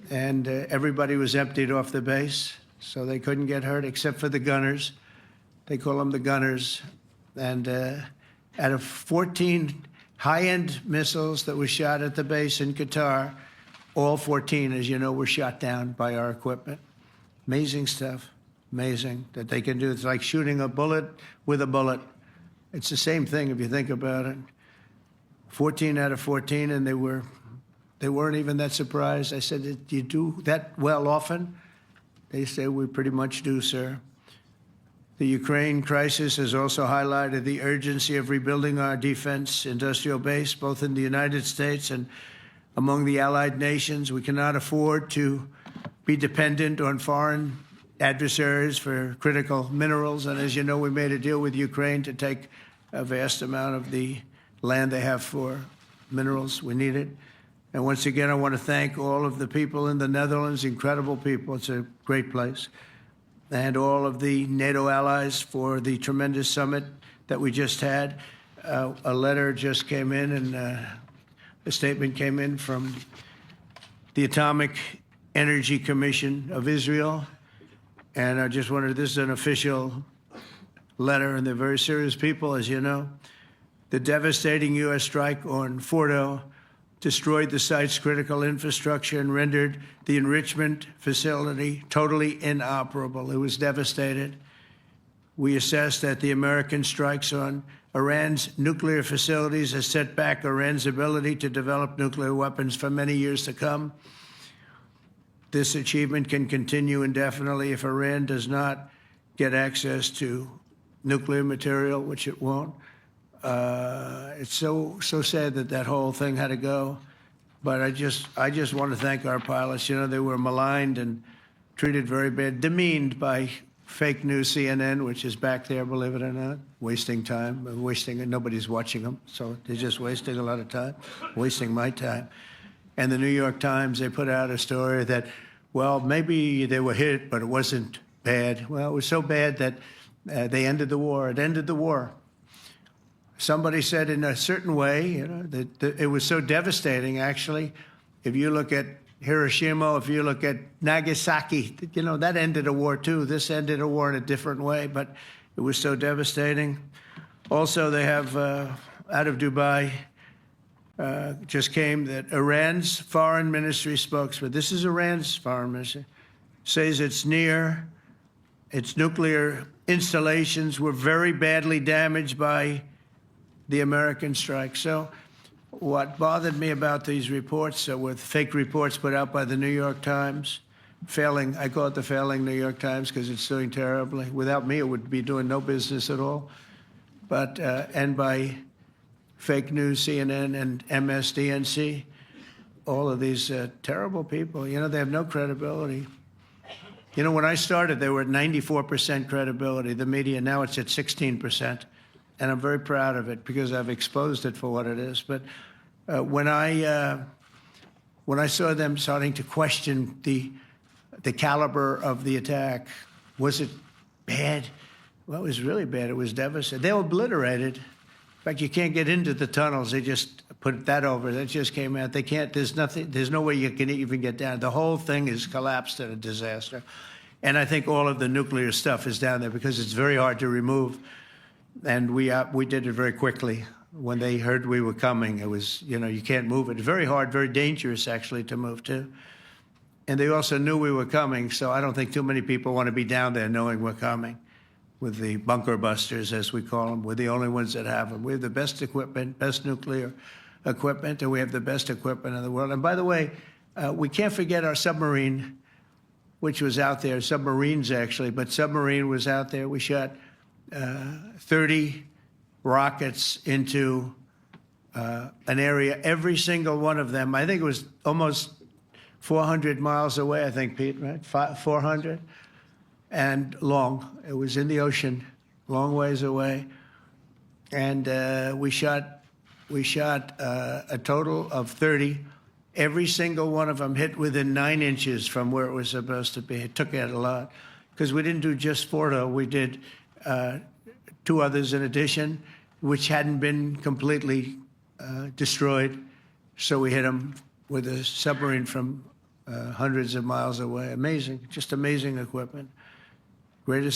and everybody was emptied off the base, so they couldn't get hurt except for the gunners. They call them the gunners. And out of 14 high-end missiles that were shot at the base in Qatar, all 14, as you know, were shot down by our equipment. Amazing stuff. Amazing that they can do. It's like shooting a bullet with a bullet. It's the same thing if you think about it. 14 out of 14, and they weren't even that surprised. I said, "Do you do that well often?" They say, "We pretty much do, sir." The Ukraine crisis has also highlighted the urgency of rebuilding our defense industrial base, both in the United States and among the allied nations. We cannot afford to be dependent on foreign adversaries for critical minerals. And as you know, we made a deal with Ukraine to take a vast amount of the land they have for minerals. We need it. And once again, I want to thank all of the people in the Netherlands, incredible people. It's a great place. And all of the NATO allies for the tremendous summit that we just had. A letter just came in, and a statement came in from the Atomic Energy Commission of Israel. And I just wanted, this is an official letter, and they're very serious people, as you know. The devastating U.S. strike on Fordo destroyed the site's critical infrastructure and rendered the enrichment facility totally inoperable. It was devastated. We assess that the American strikes on Iran's nuclear facilities has set back Iran's ability to develop nuclear weapons for many years to come. This achievement can continue indefinitely if Iran does not get access to nuclear material, which it won't. It's so sad that that whole thing had to go. But I just want to thank our pilots. You know, they were maligned and treated very bad, demeaned by fake news CNN, which is back there, believe it or not, wasting time, nobody's watching them, so they're just wasting a lot of time, wasting my time. And the New York Times, they put out a story that, well, maybe they were hit, but it wasn't bad. Well, it was so bad that they ended the war. It ended the war. Somebody said in a certain way, you know, that it was so devastating, actually. If you look at Hiroshima, if you look at Nagasaki, you know, that ended a war too. This ended a war in a different way, but it was so devastating. Also, they have, out of Dubai, just came that Iran's foreign ministry spokesman, this is Iran's foreign ministry, says its nuclear installations were very badly damaged by the American strike. So what bothered me about these reports with fake reports put out by the New York Times, I call it the failing New York Times because it's doing terribly. Without me, it would be doing no business at all. But, and by fake news, CNN and MSDNC, all of these terrible people, you know, they have no credibility. You know, when I started, they were at 94% credibility, the media. Now it's at 16%. And I'm very proud of it because I've exposed it for what it is. But when I saw them starting to question the caliber of the attack, was it bad? Well, it was really bad. It was devastating. They were obliterated. In fact, you can't get into the tunnels. They just put that over. That just came out. They can't. There's nothing. There's no way you can even get down. The whole thing is collapsed in a disaster. And I think all of the nuclear stuff is down there because it's very hard to remove. And we did it very quickly. When they heard we were coming, it was, you know, you can't move it. It's very hard, very dangerous, actually, to move to. And they also knew we were coming, so I don't think too many people want to be down there knowing we're coming with the bunker busters, as we call them. We're the only ones that have them. We have the best equipment, best nuclear equipment, and we have the best equipment in the world. And by the way, we can't forget our submarine, which was out there, submarines, actually, but submarine was out there. We shot 30 rockets into an area, every single one of them. I think it was almost 400 miles away, I think, Pete, right? 400? And long. It was in the ocean, long ways away. And we shot a total of 30. Every single one of them hit within 9 inches from where it was supposed to be. It took out a lot because we didn't do just Fordo. We did 2 others in addition, which hadn't been completely destroyed. So we hit them with a submarine from hundreds of miles away. Amazing, just amazing equipment. Greatest.